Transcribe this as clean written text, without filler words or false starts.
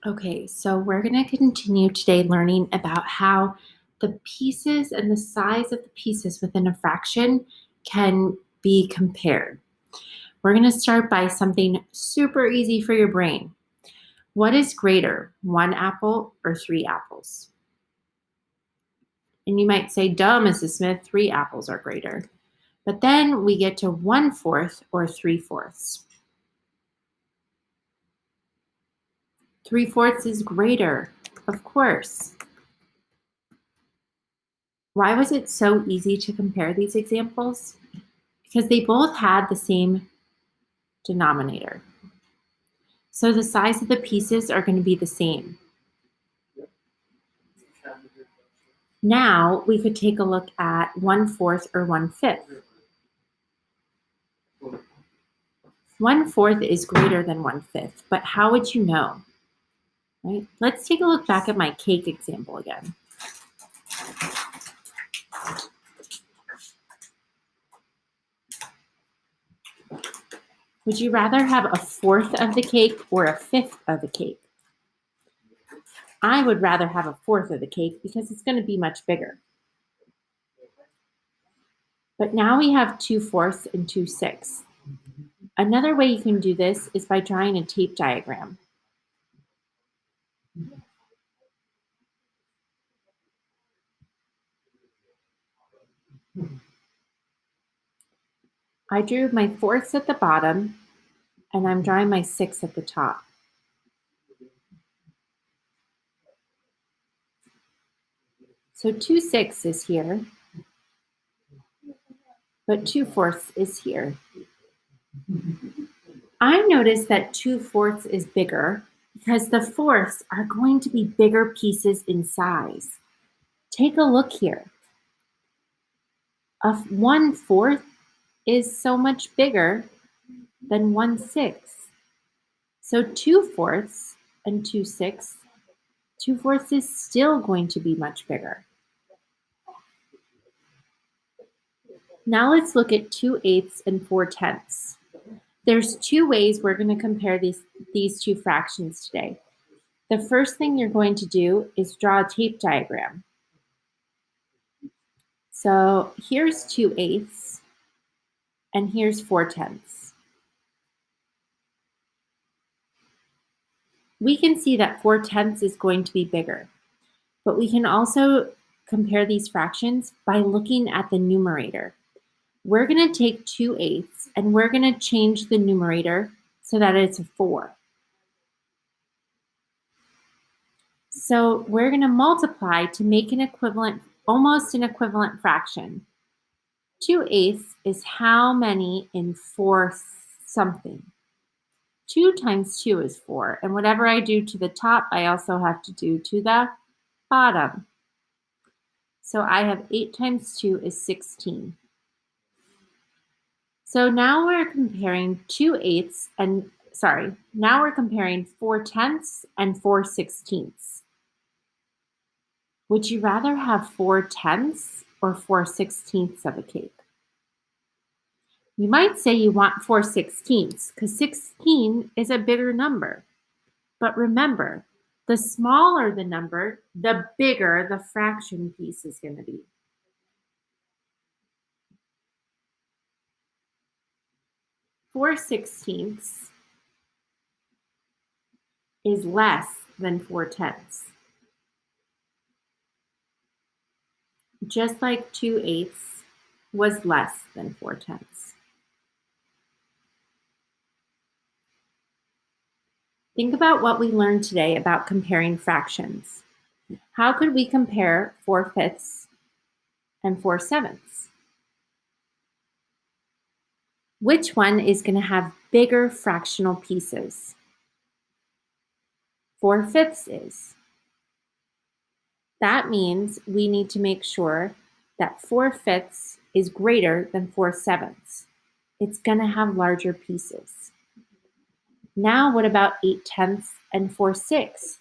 Okay, so we're going to continue today learning about how the pieces and the size of the pieces within a fraction can be compared. We're going to start by something super easy for your brain. What is greater, 1 apple or 3 apples? And you might say, duh, Mrs. Smith, 3 apples are greater. But then we get to 1/4 or 3/4. 3/4 is greater, of course. Why was it so easy to compare these examples? Because they both had the same denominator. So the size of the pieces are going to be the same. Now we could take a look at 1/4 or 1/5. 1/4 is greater than 1/5, but how would you know? Right? Let's take a look back at my cake example again. Would you rather have 1/4 of the cake or 1/5 of the cake? I would rather have 1/4 of the cake because it's going to be much bigger. But now we have 2/4 and 2/6. Another way you can do this is by drawing a tape diagram. I drew my 4ths at the bottom, and I'm drawing my 6 at the top. So 2/6 is here, but 2/4 is here. I notice that 2/4 is bigger because the fourths are going to be bigger pieces in size. Take a look here. 1/4 is so much bigger than 1/6. So 2/4 and 2/6, 2/4 is still going to be much bigger. Now let's look at 2/8 and 4/10. There's two ways we're going to compare these two fractions today. The first thing you're going to do is draw a tape diagram. So here's 2/8 and here's 4/10. We can see that 4/10 is going to be bigger, but we can also compare these fractions by looking at the numerator. We're going to take 2/8 and we're going to change the numerator so that it's a 4. So we're going to multiply to make an equivalent, almost an equivalent fraction. 2/8 is how many in 4 something? 2 times 2 is 4, and whatever I do to the top, I also have to do to the bottom. So I have 8 times 2 is 16. So now we're comparing 2/8 and, now we're comparing 4/10 and 4/16. Would you rather have 4/10 or 4/16 of a cake? You might say you want 4/16 because 16 is a bigger number. But remember, the smaller the number, the bigger the fraction piece is going to be. 4/16 is less than 4/10. Just like 2/8 was less than 4/10. Think about what we learned today about comparing fractions. How could we compare 4/5 and 4/7? Which one is going to have bigger fractional pieces? 4/5 is. That means we need to make sure that 4/5 is greater than 4/7. It's going to have larger pieces. Now what about 8/10 and 4/6?